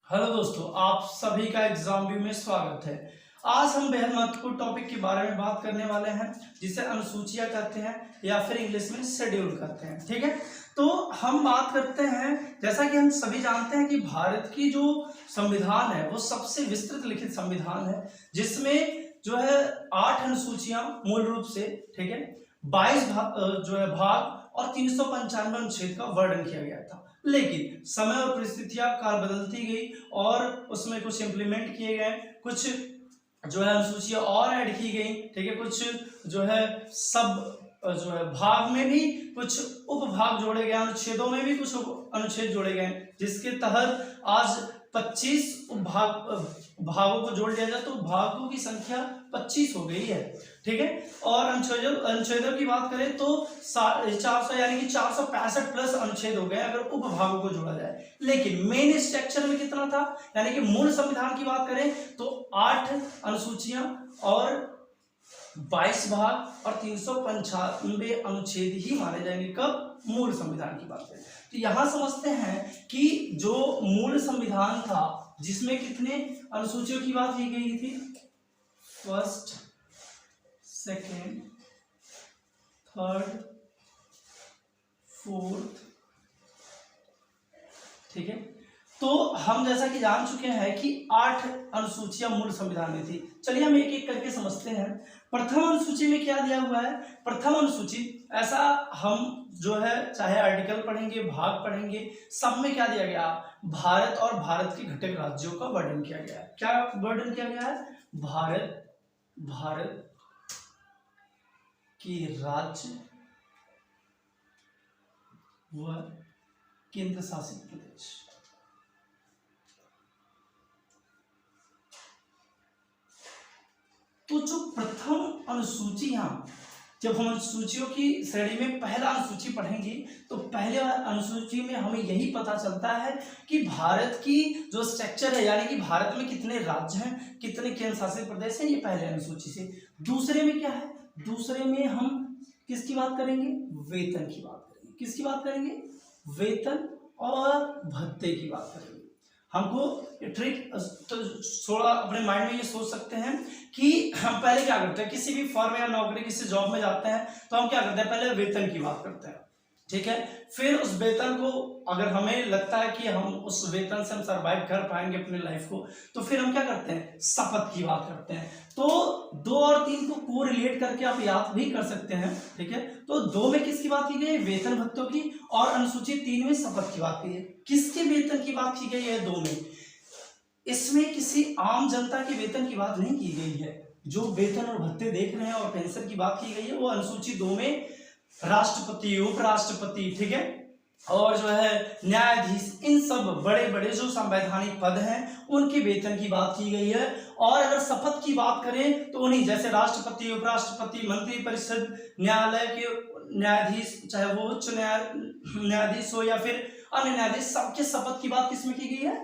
Hello दोस्तों, आप सभी का एग्जाम व्यू में स्वागत है। आज हम बेहद महत्वपूर्ण टॉपिक के बारे में बात करने वाले हैं, जिसे अनुसूचियां कहते हैं या फिर इंग्लिश में शेड्यूल कहते हैं। ठीक है, तो हम बात करते हैं, जैसा कि हम सभी जानते हैं कि भारत की जो संविधान है वो सबसे विस्तृत लिखित संविधान है, जिसमें जो है 8 अनुसूचियां मूल रूप से, ठीक है, 22 भाग और 395 अनुच्छेद का वर्णन किया गया था। लेकिन समय और परिस्थितियां काल बदलती गई और उसमें कुछ इंप्लीमेंट किए गए, कुछ जो है अनुसूचियां और ऐड की गई। ठीक है, कुछ जो है सब जो है भाग में भी कुछ उपभाग जोड़े गए, अनुच्छेदों में भी कुछ अनुच्छेद जोड़े गए, जिसके तहत आज 25 भागों को जोड़ दिया जाए तो भागों की संख्या 25 हो गई है। ठीक है, और अनुच्छेदों की बात करें तो 400 यानी कि 465 प्लस अनुच्छेद हो गए अगर उपभागों को जोड़ा जाए। लेकिन मेन स्ट्रक्चर में कितना था, यानी कि मूल संविधान की बात करें तो 8 अनुसूचियां और 22 भाग और 395 अनुच्छेद ही माने जाएंगे कब मूल संविधान की बात करें। तो यहां समझते हैं कि जो मूल संविधान था जिसमें कितने अनुसूचियों की बात की गई थी, फर्स्ट, सेकेंड, थर्ड, फोर्थ। ठीक है, तो हम जैसा कि जान चुके हैं कि 8 अनुसूचियां मूल संविधान में थी। चलिए हम एक एक करके समझते हैं। प्रथम अनुसूची में क्या दिया हुआ है? प्रथम अनुसूची, ऐसा हम जो है चाहे आर्टिकल पढ़ेंगे, भाग पढ़ेंगे, सब में क्या दिया गया? भारत और भारत के घटक राज्यों का वर्णन किया गया है। क्या वर्णन किया गया है? भारत के राज्य व केंद्र शासित प्रदेश। तो जो प्रथम अनुसूचियां, जब हम अनुसूचियों की श्रेणी में पहला अनुसूची पढ़ेंगे तो पहले अनुसूची में हमें यही पता चलता है कि भारत की जो स्ट्रक्चर है, यानी कि भारत में कितने राज्य हैं, कितने केंद्र शासित प्रदेश हैं, ये पहले अनुसूची से। दूसरे में क्या है? दूसरे में हम किसकी बात करेंगे? वेतन की बात करेंगे। किसकी बात करेंगे? वेतन और भत्ते की बात करेंगे। हमको ट्रिक तो थोड़ा अपने माइंड में ये सोच सकते हैं कि हम पहले क्या करते हैं, किसी भी फर्म या नौकरी, किसी जॉब में जाते हैं तो हम क्या करते हैं, पहले वेतन की बात करते हैं। ठीक है, फिर उस वेतन को, अगर हमें लगता है कि हम उस वेतन से हम सरवाइव कर पाएंगे अपने लाइफ को, तो फिर हम क्या करते हैं, शपथ की बात करते हैं। तो 2 और 3 को कोरिलेट करके आप याद भी कर सकते हैं। ठीक है, तो 2 में किसकी बात की गई? वेतन भत्तों की। और अनुसूची 3 में शपथ की बात की है। किसके वेतन की बात की गई है? 2 में। इसमें किसी आम जनता के वेतन की बात नहीं की गई है। जो वेतन और भत्ते देख रहे हैं और पेंशन की बात की गई है वो अनुसूची 2 में राष्ट्रपति, उपराष्ट्रपति, ठीक है, और जो है न्यायाधीश, इन सब बड़े बड़े जो संवैधानिक पद हैं उनके वेतन की बात की गई है। और अगर शपथ की बात करें तो उन्हीं जैसे राष्ट्रपति, उपराष्ट्रपति, मंत्री परिषद, न्यायालय के न्यायाधीश, चाहे वो उच्च न्यायाधीश हो या फिर अन्य न्यायाधीश, सबके शपथ की बात किसमें की गई है?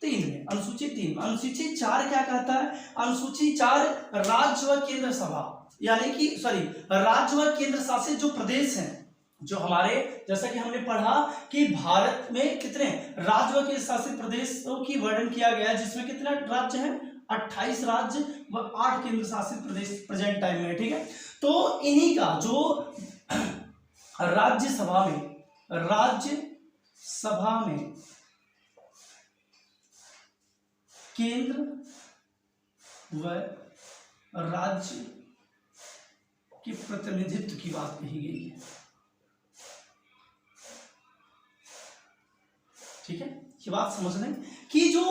3 में, अनुसूची 3। अनुसूची 4 क्या कहता है? अनुसूची 4 राज्य व केंद्र सभा, यानी कि राज्य व केंद्र शासित जो प्रदेश हैं, जो हमारे, जैसा कि हमने पढ़ा कि भारत में कितने राज्य व केंद्र शासित प्रदेशों की वर्णन किया गया है, जिसमें कितने राज्य हैं? 28 राज्य व 8 केंद्र शासित प्रदेश प्रेजेंट टाइम में। ठीक है, तो इन्हीं का जो राज्यसभा में केंद्र व राज्य के प्रतिनिधित्व की बात कही गई है। ठीक है, ये बात समझ लें कि जो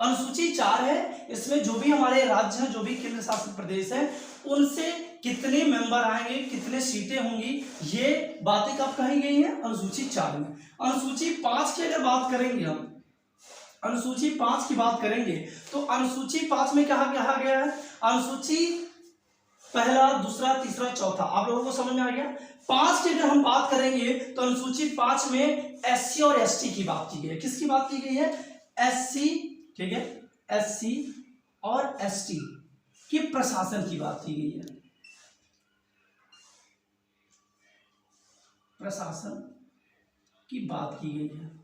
अनुसूची 4 है, इसमें जो भी हमारे राज्य हैं, जो भी केंद्र शासित प्रदेश हैं, उनसे कितने मेंबर आएंगे, कितने सीटें होंगी, ये बातें कब कही गई है? अनुसूची 4 में। अनुसूची 5 की अगर बात करेंगे, हम अनुसूची 5 की बात करेंगे तो अनुसूची 5 में कहा गया है? अनुसूची पहला, दूसरा, तीसरा, चौथा, आप लोगों को समझ में आ गया? 5 की अगर हम बात करेंगे तो अनुसूची 5 में एससी और एसटी की बात की गई है। किसकी बात की गई है? एससी, ठीक है, एससी और एसटी के प्रशासन की बात की गई है। प्रशासन की बात की गई है।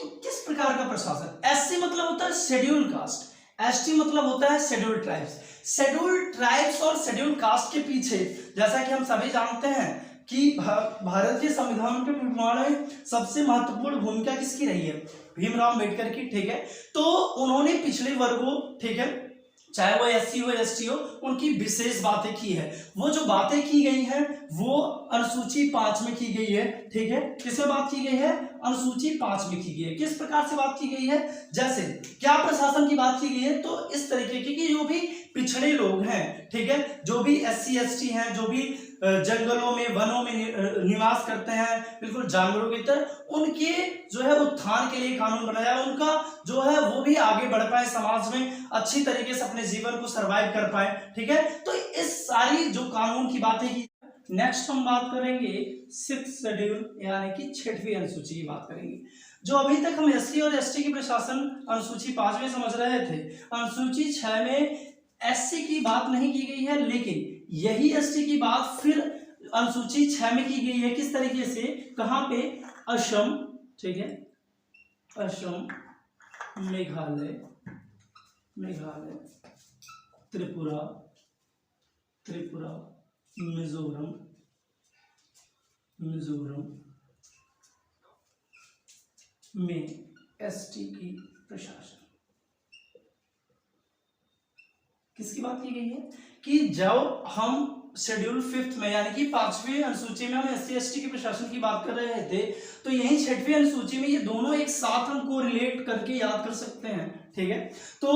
तो किस प्रकार का प्रशासन? एससी मतलब होता है शेड्यूल कास्ट, एसटी मतलब होता है शेड्यूल ट्राइब्स। शेड्यूल ट्राइब्स और शेड्यूल कास्ट के पीछे, जैसा कि हम सभी जानते हैं कि भारत के संविधान के निर्माण में सबसे महत्वपूर्ण भूमिका किसकी रही है? भीमराव अम्बेडकर की, ठीक है। तो उन्होंने पिछड़े वर्गों, ठीक है, चाहे वो एससी हो एसटी हो, उनकी विशेष बातें की है। वो जो बातें की गई हैं वो अनुसूची 5 में की गई है, ठीक है। किसमें बात की गई है? अनुसूची 5 में की गई है। किस प्रकार से बात की गई है? जैसे क्या प्रशासन की बात की गई है, तो इस तरीके की कि जो भी पिछड़े लोग हैं, ठीक है, जो भी एससी एसटी हैं, जो भी जंगलों में वनों में निवास करते हैं बिल्कुल जानवरों की तरह, उनके जो है उत्थान के लिए कानून बनाया, उनका जो है वो भी आगे बढ़ पाए, समाज में अच्छी तरीके से अपने जीवन को सरवाइव कर पाए, ठीक है। तो इस सारी जो कानून की बातें की। नेक्स्ट हम बात करेंगे 6th शेड्यूल यानी कि 6वीं अनुसूची की बात करेंगे। जो अभी तक हम एससी और एसटी की प्रशासन अनुसूची 5 में समझ रहे थे, अनुसूची 6 में एससी की बात नहीं की गई है, लेकिन यही एसटी की बात फिर अनुसूची 6 में की गई है। किस तरीके से? कहां पे? असम, ठीक है, असम, मेघालय, मेघालय, त्रिपुरा, त्रिपुरा, मिजोरम, मिजोरम में एसटी की प्रशासन। किसकी बात की गई है? कि जब हम शेड्यूल 5th में यानी कि 5वीं अनुसूची में हम एससी एसटी के प्रशासन की बात कर रहे थे, तो यही 6वीं अनुसूची में ये दोनों एक साथ हम को रिलेट करके याद कर सकते हैं, ठीक है। तो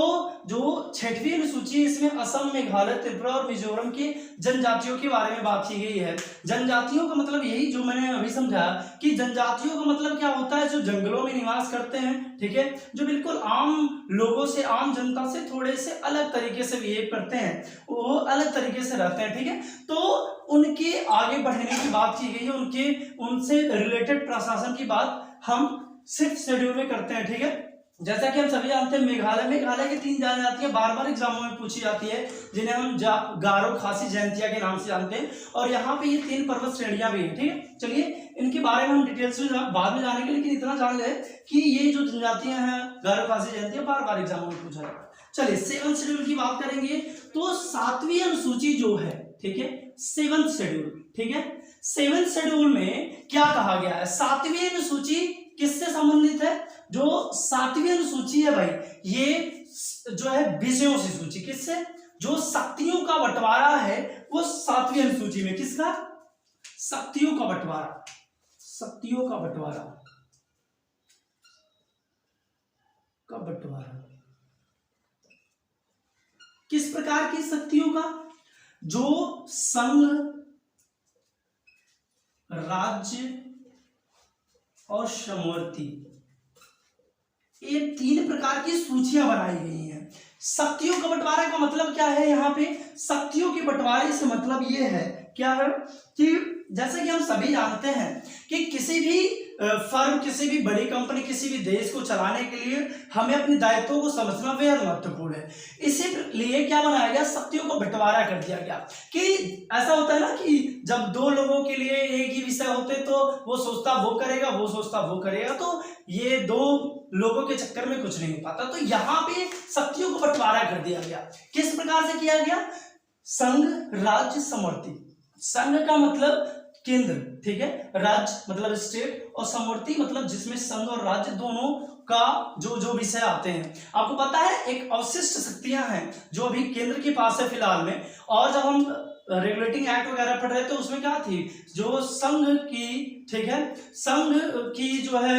जो 6वीं अनुसूची, इसमें असम, मेघालय, त्रिपुरा और मिजोरम के जनजातियों के बारे में बात की गई है। जनजातियों का मतलब यही जो मैंने अभी समझा कि जनजातियों का मतलब क्या होता है? जो जंगलों में निवास करते हैं, ठीक है, जो बिल्कुल आम लोगों से, आम जनता से थोड़े से अलग तरीके से बिहेव करते हैं, वो अलग तरीके से रहते हैं, ठीक है। तो उनके आगे बढ़ने की बात की गई है, उनके उनसे रिलेटेड प्रशासन की बात हम 6th शेड्यूल में करते हैं, ठीक है। जैसा कि हम सभी जानते हैं मेघालय, मेघालय की 3 जनजातियां बार बार एग्जामों में पूछी जाती है, जिन्हें हम गारो, खासी, जयंतिया के नाम से जानते हैं। और यहाँ पे ये 3 पर्वत श्रेणियां भी हैं, ठीक है। चलिए इनके बारे में हम डिटेल्स में बाद में जानेंगे, लेकिन इतना जान ले कि ये जो जनजातियां हैं गारो, खासी, जयंतिया, बार बार एग्जामों में पूछा जाता है। चलिए 7th शेड्यूल की बात करेंगे, तो 7वीं अनुसूची जो है, ठीक है, 7th शेड्यूल, ठीक है। 7th शेड्यूल में क्या कहा गया है? 7वीं अनुसूची किससे संबंधित है? जो 7वीं अनुसूची है भाई, ये जो है विषयों से सूची, किससे? जो शक्तियों का बंटवारा है वो 7वीं अनुसूची में, किसका? शक्तियों का बंटवारा, शक्तियों का बंटवारा, का बंटवारा किस प्रकार की शक्तियों का? जो संघ, राज्य और समवर्ती, ये 3 प्रकार की सूचियां बनाई गई हैं। शक्तियों का बंटवारे का मतलब क्या है? यहाँ पे शक्तियों के बंटवारे से मतलब ये है, क्या है कि जैसे कि हम सभी जानते हैं कि किसी भी फर्म, किसी भी बड़ी कंपनी, किसी भी देश को चलाने के लिए हमें अपने दायित्वों को समझना बेहद महत्वपूर्ण है। इसीलिए क्या बनाया गया? शक्तियों को बंटवारा कर दिया गया। कि ऐसा होता है ना कि जब 2 लोगों के लिए एक ही विषय होते तो वो सोचता वो करेगा, वो सोचता वो करेगा, तो ये 2 लोगों के चक्कर में कुछ नहीं हो पाता। तो यहाँ पे शक्तियों को बंटवारा कर दिया गया। किस प्रकार से किया गया? संघ, राज्य, समवर्ती। संघ का मतलब केंद्र, ठीक है, राज्य मतलब स्टेट, और समवर्ती मतलब जिसमें संघ और राज्य दोनों का जो विषय आते हैं। आपको पता है एक अवशिष्ट शक्तियां हैं जो अभी केंद्र के पास है फिलहाल में, और जब हम रेगुलेटिंग एक्ट वगैरह पढ़ रहे थे उसमें क्या थी? जो संघ की, ठीक है, संघ की जो है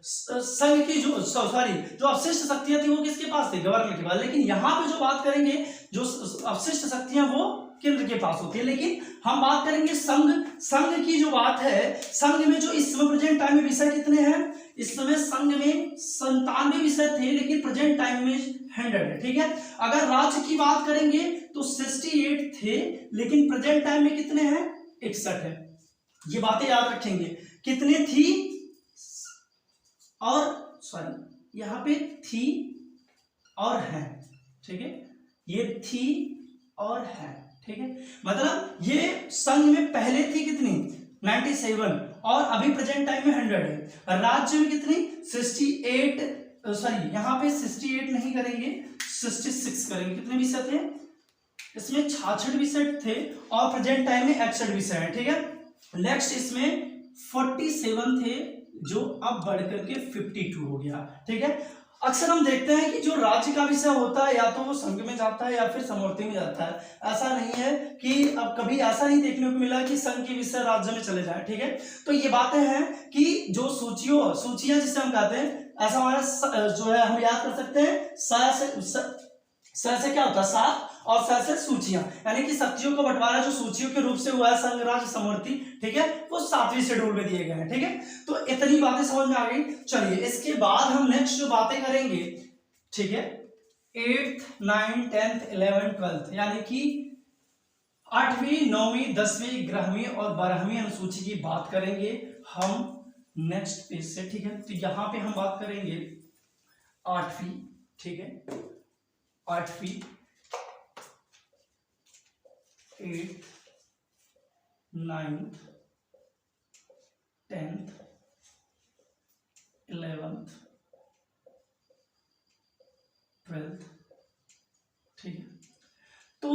संघ की जो जो अवशिष्ट शक्तियां थी वो किसके पास थी? गवर्नर के पास। लेकिन यहाँ पे जो बात करेंगे, जो अवशिष्ट शक्तियां वो केंद्र के पास होती है। लेकिन हम बात करेंगे संघ की जो बात है, संघ में जो इस समय प्रेजेंट टाइम में विषय कितने हैं? इस समय संघ में 97 विषय थे, लेकिन प्रेजेंट टाइम में 100 है, ठीक है। अगर राज्य की बात करेंगे तो 68 थे, लेकिन प्रेजेंट टाइम में कितने हैं? 61 है। ये बातें याद रखेंगे, कितने थी और सॉरी यहाँ पे थी और है, ठीक है, ये थी और है, ठीक है। मतलब ये संघ में पहले थी कितनी? 97, और अभी प्रेजेंट टाइम में 100 है। राज्य में कितनी 68, सॉरी यहाँ पे 68 नहीं करेंगे, 66 करेंगे। कितने विषय थे इसमें? 66 विषय थे और प्रेजेंट टाइम में 61 विषय है, ठीक है। नेक्स्ट इसमें 47 थे जो अब बढ़ करके 52 हो गया, ठीक है। अक्सर हम देखते हैं कि जो राज्य का विषय होता है या तो वो संघ में जाता है या फिर समवर्ती में जाता है। ऐसा नहीं है कि अब कभी ऐसा नहीं देखने को मिला कि संघ के विषय राज्य में चले जाए, ठीक है। तो ये बातें हैं कि जो सूचियां जिसे हम कहते हैं, ऐसा हमारा जो है हम याद कर सकते हैं स से क्या होता है 7 और स से सूचियां, यानी कि शक्तियों का बंटवारा जो सूचियों के रूप से हुआ है संघ राज्य समवर्ती, ठीक है, वो 7वीं शेड्यूल में दिए गए हैं, ठीक है। तो इतनी बातें समझ में आ गई। चलिए इसके बाद हम नेक्स्ट जो बातें करेंगे, ठीक है, 8th 9th 10th 11th 12th यानी कि 8वीं 9वीं 10वीं 11वीं और 12वीं अनुसूची की बात करेंगे हम नेक्स्ट पेज से, ठीक है। तो यहाँ पे हम बात करेंगे 8वीं, ठीक है, 8वीं 8th 9th 10th 11th 12th, ठीक है। तो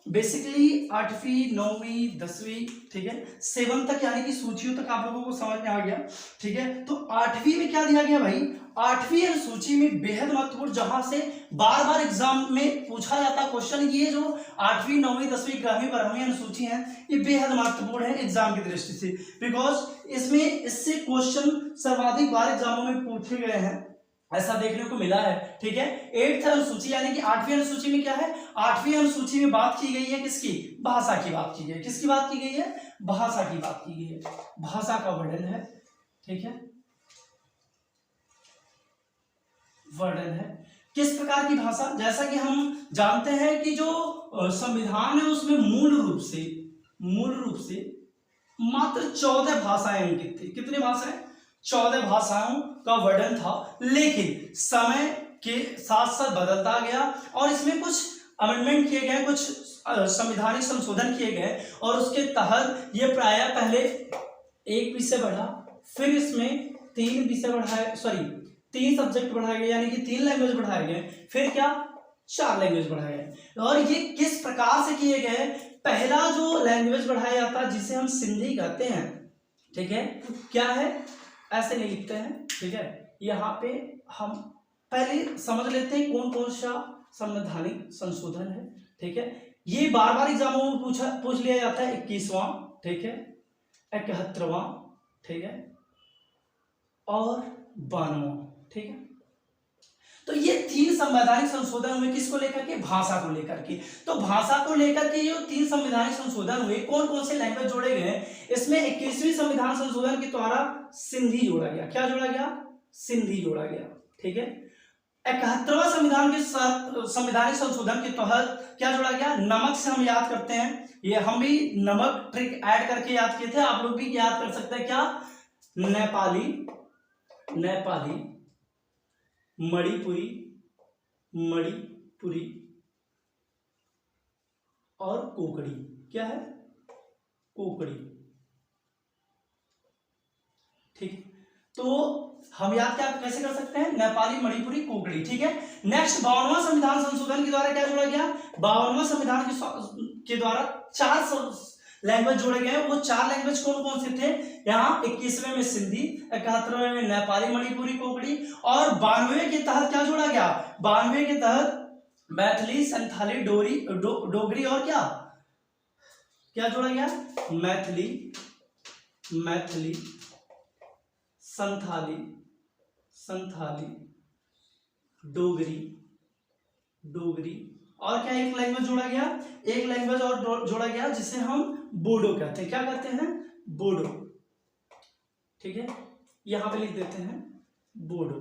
बेसिकली 8वीं 9वीं 10वीं, ठीक है, 7 तक यानी कि सूचियों तक आप लोगों को समझ में आ गया, ठीक है। तो 8वीं में क्या दिया गया भाई? 8वीं अनुसूची में बेहद महत्वपूर्ण, जहां से बार बार एग्जाम में पूछा जाता क्वेश्चन, ये जो 8वीं 9वीं 10वीं 11वीं 12वीं अनुसूची है ये बेहद महत्वपूर्ण है एग्जाम की दृष्टि से, बिकॉज इससे क्वेश्चन सर्वाधिक बार एग्जामों में पूछे गए हैं, ऐसा देखने को मिला है, ठीक है। 8th अनुसूची यानी कि 8वीं अनुसूची में क्या है? 8वीं अनुसूची में बात की गई है किसकी? भाषा की बात की गई है। किसकी बात की गई है? भाषा की बात की गई है। भाषा का वर्णन है, ठीक है, वर्णन है। किस प्रकार की भाषा? जैसा कि हम जानते हैं कि जो संविधान है उसमें मूल रूप से मात्र 14 भाषाएं अंकित थी। कितनी भाषाएं? 14 भाषाओं का वर्णन था, लेकिन समय के साथ साथ बदलता गया और इसमें कुछ अमेंडमेंट किए गए, कुछ संवैधानिक संशोधन किए गए और उसके तहत ये प्रायः पहले 1 विषय बढ़ा, फिर इसमें 3 विषय बढ़ाए, सॉरी 3 सब्जेक्ट बढ़ाए गए, यानी कि 3 लैंग्वेज बढ़ाए गए, फिर क्या 4 लैंग्वेज बढ़ाए गए। और ये किस प्रकार से किए गए? पहला जो लैंग्वेज बढ़ाया जाता है जिसे हम सिंधी कहते हैं, ठीक है, क्या है? ऐसे नहीं लिखते हैं, ठीक है। यहाँ पे हम पहले समझ लेते हैं कौन कौन सा संवैधानिक संशोधन है, ठीक है। ये बार बार एग्जामों में पूछ लिया जाता है। 21वां, ठीक है, 71वां, ठीक है, और 92वां, ठीक है। तो ये 3 संवैधानिक संशोधन हुए किसको लेकर के? भाषा को लेकर के। तो भाषा को लेकर के ये 3 संवैधानिक संशोधन हुए, कौन कौन से लैंग्वेज जोड़े गए? इसमें 21वीं संविधान संशोधन के द्वारा सिंधी जोड़ा गया। क्या जोड़ा गया? सिंधी जोड़ा गया, ठीक है। 71वां संविधान के संवैधानिक संशोधन के तहत क्या जोड़ा गया? नमक से हम याद करते हैं, ये हम भी नमक ट्रिक ऐड करके याद किए थे, आप लोग भी याद कर सकते हैं। क्या? नेपाली, मणिपुरी और कोकड़ी। क्या है? कोकड़ी, ठीक। तो हम याद क्या कैसे कर सकते हैं? नेपाली, मणिपुरी, कोकड़ी, ठीक है। नेक्स्ट 52वां संविधान संशोधन के द्वारा क्या जोड़ा गया? 52वां संविधान के द्वारा 4 लैंग्वेज जोड़े गए। वो 4 लैंग्वेज कौन कौन से थे? यहाँ 21वें में सिंधी, 71वें में नेपाली, मणिपुरी, कोकड़ी, और 92वें के तहत क्या जोड़ा गया? 92वें के तहत मैथिली, संथाली, डोगरी और क्या जोड़ा गया? मैथिली, संथाली, डोगरी और क्या एक लैंग्वेज जोड़ा गया? एक लैंग्वेज और जोड़ा गया जिसे हम बोडो कहते हैं। क्या कहते हैं? बोडो, ठीक है, यहां पे लिख देते हैं बोडो।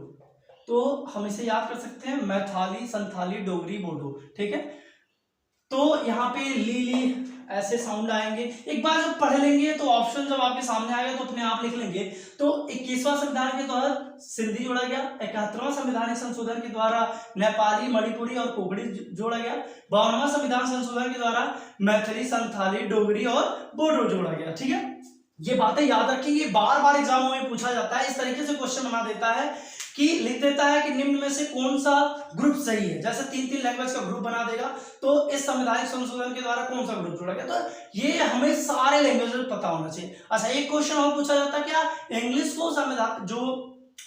तो हम इसे याद कर सकते हैं, मैथिली, संथाली, डोगरी, बोडो, ठीक है। तो यहाँ पे ली ऐसे साउंड आएंगे। एक बार जब पढ़ लेंगे तो ऑप्शन जब आपके सामने आएगा तो अपने आप लिख लेंगे। तो 21वां संविधान के तहत सिंधी जोड़ा गया, 71वां संविधानिक संशोधन के द्वारा नेपाली, मणिपुरी और कोकड़ी जोड़ा गया, 52वां संविधान संशोधन के द्वारा मैथिली, संथाली, डोगरी और बोडो जोड़ा गया, ठीक है। ये बातें याद रखेंगे, बार बार एग्जामों में पूछा जाता है। इस तरीके से क्वेश्चन बना देता है कि लिख देता है कि निम्न में से कौन सा ग्रुप सही है। जैसे 3-3 लैंग्वेज का ग्रुप बना देगा तो इस संवैधानिक संशोधन के द्वारा कौन सा ग्रुप जोड़ा गया, तो ये हमें सारे लैंग्वेज में पता होना चाहिए। अच्छा, एक क्वेश्चन और पूछा जाता है क्या इंग्लिश को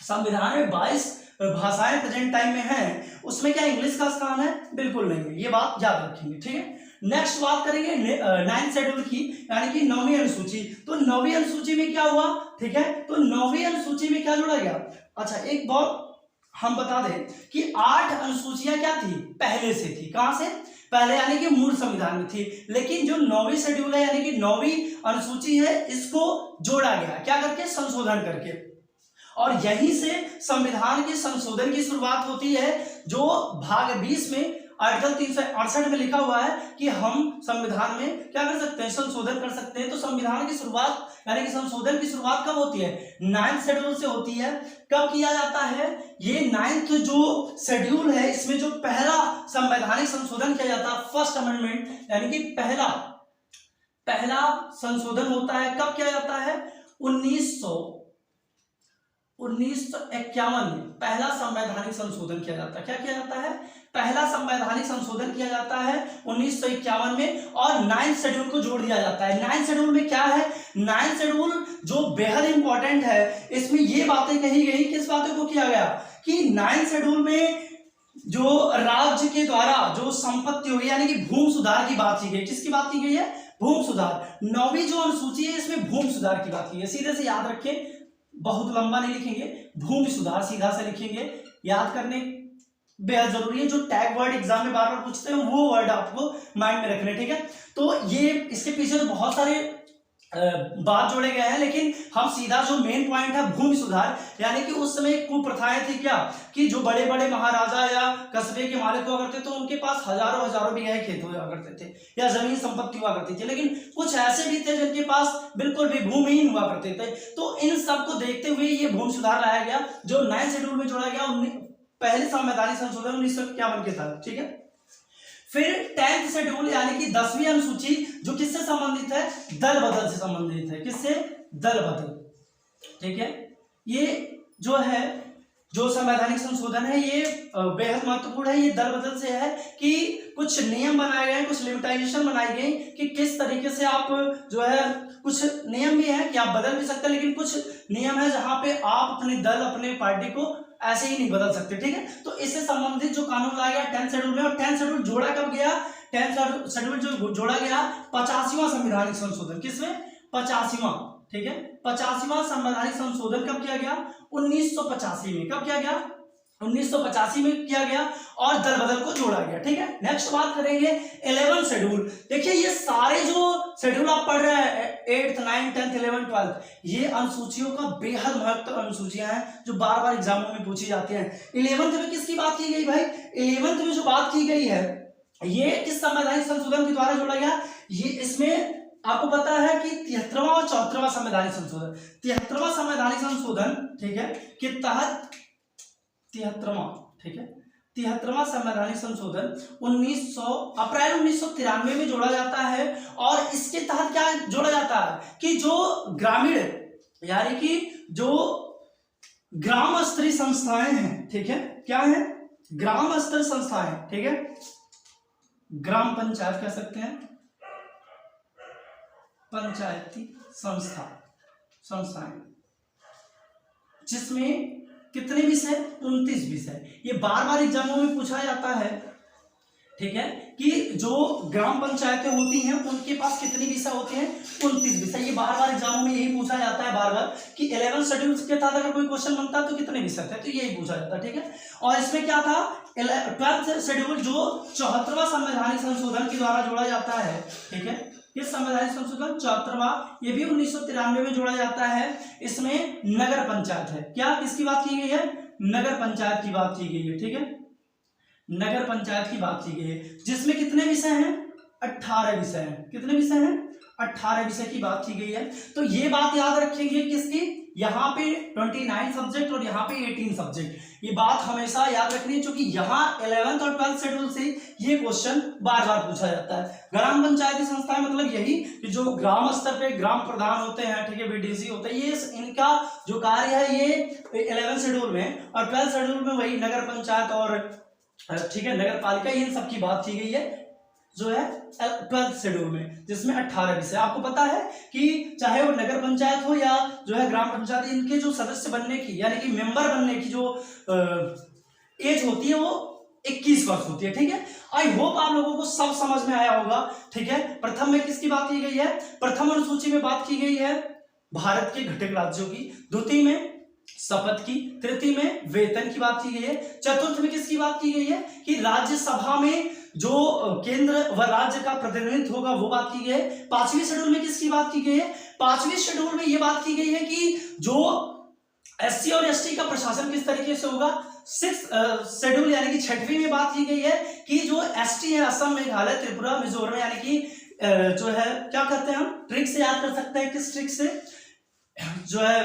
संविधान में 22 भाषाएं प्रेजेंट टाइम में हैं, उसमें क्या इंग्लिश का स्थान है? बिल्कुल नहीं है, ये बात याद रखेंगे, ठीक है। नेक्स्ट बात करेंगे 9th शेड्यूल की, यानी कि 9वीं अनुसूची। तो 9वीं अनुसूची में क्या हुआ, ठीक है, तो 9वीं अनुसूची में क्या जोड़ा गया। अच्छा, एक बात हम बता दें कि 8 अनुसूचियां क्या थी, पहले से थी। कहां से? पहले, यानी कि मूल संविधान में थी। लेकिन जो 9वीं शेड्यूल है, यानी कि 9वीं अनुसूची है, इसको जोड़ा गया क्या करके, संशोधन करके। और यहीं से संविधान के संशोधन की शुरुआत होती है, जो भाग 20 में आर्टिकल 368 में लिखा हुआ है कि हम संविधान में क्या कर सकते हैं, संशोधन कर सकते हैं। तो संविधान की शुरुआत, यानी कि संशोधन की शुरुआत कब होती है? 9th शेड्यूल से होती है। कब किया जाता है? ये 9th जो शेड्यूल है, इसमें जो पहला संवैधानिक संशोधन किया जाता है, फर्स्ट अमेंडमेंट, यानी कि पहला संशोधन होता है। कब किया जाता है? 1951 में पहला संवैधानिक संशोधन किया जाता है। क्या किया जाता है? पहला संवैधानिक संशोधन किया जाता है 1951 में, और 9th शेड्यूल को जोड़ दिया जाता है। 9th शेड्यूल में क्या है? 9th शेड्यूल जो बेहद इंपॉर्टेंट है, इसमें ये बातें कही गई, किस बातों को किया गया कि 9th शेड्यूल में जो राज्य के द्वारा जो संपत्ति होगी, यानी कि भूमि सुधार की बात की गई। किसकी बात की गई है? भूमि सुधार। 9वीं जो अनुसूची है, इसमें भूमि सुधार की बात की गई। सीधे से याद रखें, बहुत लंबा नहीं लिखेंगे, भूमि सुधार सीधा से लिखेंगे। याद करने बेहद जरूरी है, जो टैग वर्ड एग्जाम में बार बार पूछते हैं वो वर्ड आपको माइंड में रखने, ठीक है। तो ये इसके पीछे तो बहुत सारे बात जोड़े गए हैं, लेकिन हम सीधा जो मेन पॉइंट है भूमि सुधार, यानी कि उस समय कुप्रथाएं थी क्या कि जो बड़े बड़े महाराजा या कस्बे के मालिक हुआ करते तो उनके पास हजारों बीघे खेत हुआ करते थे या जमीन संपत्ति हुआ करती थी, लेकिन कुछ ऐसे भी थे जिनके पास बिल्कुल भी भूमिहीन हुआ करते थे। तो इन सब को देखते हुए ये भूमि सुधार लाया गया, जो 9th शेड्यूल में जोड़ा गया, पहले संवैधानिक संशोधन 1951 के साथ, ठीक है। फिर 10th शेड्यूल, यानी कि 10वीं अनुसूची, जो किससे संबंधित है? दल बदल से संबंधित है। किससे? दल बदल, ठीक है। ये जो है, जो संवैधानिक संशोधन है, ये बेहद महत्वपूर्ण है। ये दल बदल से है कि कुछ नियम बनाए गए, कुछ लिमिटाइजेशन बनाई गई कि किस तरीके से आप जो है, कुछ नियम भी है कि आप बदल भी सकते हैं, लेकिन कुछ नियम है जहां पे आप अपने दल, अपने पार्टी को ऐसे ही नहीं बदल सकते, ठीक है। तो इससे संबंधित जो कानून लाया गया 10th शेड्यूल में, और 10th शेड्यूल जोड़ा कब गया? 10th शेड्यूल जो जोड़ा गया 85वां संवैधानिक संशोधन। किसमें? 85वां, ठीक है। 85वां संवैधानिक संशोधन कब किया गया? 1985 में। कब किया गया? 1985 में किया गया, और दल बदल को जोड़ा गया, ठीक है। नेक्स्ट बात करेंगे 11th शेड्यूल। देखिए, ये सारे जो शेड्यूल आप पढ़ रहे हैं, 8th, 9th, 10th, 11th, 12th, ये अनुसूचियों का बेहद महत्वपूर्ण अनुसूचियां हैं जो बार बार एग्जामों में पूछी जाती हैं। 11th में किसकी बात की गई भाई? 11th में जो बात की गई है, ये किस संवैधानिक संशोधन के द्वारा जोड़ा गया? ये इसमें आपको पता है कि 73वां और 74वां संवैधानिक संशोधन, 73वां संवैधानिक संशोधन, ठीक है, के तहत 73वां, ठीक है, 73वां संवैधानिक संशोधन अप्रैल 1993 में जोड़ा जाता है। और इसके तहत क्या जोड़ा जाता है कि जो ग्रामीण, यानी कि जो ग्राम स्तरीय संस्थाएं हैं, ठीक है, क्या है? ग्राम स्तर संस्थाएं, ठीक है, ग्राम पंचायत कह सकते हैं, पंचायती संस्थाएं, जिसमें कितने विषय? 29 विषय। ये बार बार एग्जामों में पूछा जाता है, ठीक है, कि जो ग्राम पंचायतें होती हैं उनके पास कितने विषय होते हैं? 29 विषय। ये बार बार एग्जामों में यही पूछा जाता है बार बार कि 11th शेड्यूल के तहत अगर कोई क्वेश्चन बनता है तो कितने विषय थे, तो यही पूछा जाता है, ठीक है। और इसमें क्या था? 12th शेड्यूल जो 74वां संवैधानिक संशोधन के द्वारा जोड़ा जाता है, ठीक है। इस संवैधानिक संशोधन 74वां, ये भी 1993 में जोड़ा जाता है। इसमें नगर पंचायत है। क्या? किसकी बात की गई है? नगर पंचायत की बात की गई है, ठीक है, नगर पंचायत की बात की गई है, जिसमें कितने विषय हैं? 18 विषय हैं। कितने विषय हैं? 18 विषय की बात की गई है। तो ये बात याद रखेंगे किसकी? यहाँ पे 29 सब्जेक्ट और यहाँ पे 18 सब्जेक्ट। ये बात हमेशा याद रखनी है, क्योंकि यहाँ 11th और 12th शेड्यूल से ये क्वेश्चन बार बार पूछा जाता है। ग्राम पंचायती संस्थाएं मतलब यही कि जो ग्राम स्तर पे ग्राम प्रधान होते हैं, ठीक है, बीडीसी होते हैं, ये इनका जो कार्य है ये 11th शेड्यूल में, और 12th शेड्यूल में वही नगर पंचायत और ठीक है नगर पालिका, इन सब की बात की गई है जो है 12th शेड्यूल में, जिसमें 18 विषय। आपको पता है कि चाहे वो नगर पंचायत हो या जो है ग्राम पंचायत, इनके जो सदस्य बनने की यानी कि मेंबर बनने की जो एज होती है वो 21 वर्ष होती है, ठीक है। आई होप आप लोगों को सब समझ में आया होगा, ठीक है। प्रथम में किसकी बात की गई है? प्रथम अनुसूची में बात की गई है भारत के घटक राज्यों की, द्वितीय में शपथ की, तृतीय में वेतन की बात की गई है, चतुर्थ में किसकी बात की गई है कि राज्यसभा में जो केंद्र व राज्य का प्रतिनिधित्व होगा वो बात की गई है। 5वें शेड्यूल में किसकी बात की गई है? 5वें शेड्यूल में ये बात की गई है कि जो एससी और एसटी का प्रशासन किस तरीके से होगा। 6th शेड्यूल यानी कि 6वीं में बात की गई है कि जो एसटी है असम, मेघालय, त्रिपुरा, मिजोरम, यानी कि जो है क्या कहते हैं हम ट्रिक से याद कर सकते हैं, किस ट्रिक से जो है,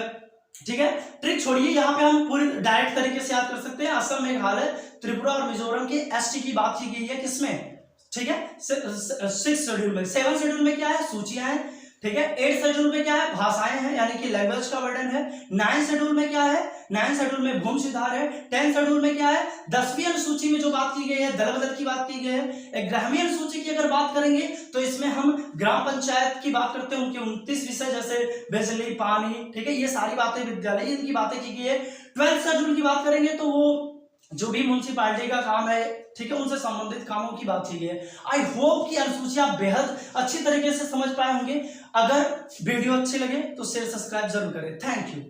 ठीक है, ट्रिक छोड़िए, यहाँ पे हम पूरी डायरेक्ट तरीके से याद कर सकते हैं। असम, मेघालय, त्रिपुरा और मिजोरम के एसटी की बात की गई है किसमें, ठीक है, 6th शेड्यूल में। 7th शेड्यूल में क्या है? सूचियां हैं, ठीक है। 8th शेड्यूल में क्या है? भाषाएं हैं यानी कि लैंग्वेज का वर्णन है। 9th शेड्यूल में क्या है? 9th शेड्यूल में भूमि सुधार है। 10th शेड्यूल में क्या है? 10वीं अनुसूची में जो बात की गई है दल बदल की बात की गई है। 11वीं अनुसूची की अगर बात करेंगे तो इसमें हम ग्राम पंचायत की बात करते हैं, उनके 29 विषय जैसे बिजली, पानी, ठीक है, ये सारी बातें, विद्यालय, इनकी बातें की गई है। 12th शेड्यूल की बात करेंगे तो वो जो भी म्युनिसिपैलिटी का काम है, ठीक है, उनसे संबंधित कामों की बात की गई है। आई होप कि अनुसूची आप बेहद अच्छी तरीके से समझ पाए होंगे। अगर वीडियो अच्छे लगे तो शेयर सब्सक्राइब जरूर करें। Thank you.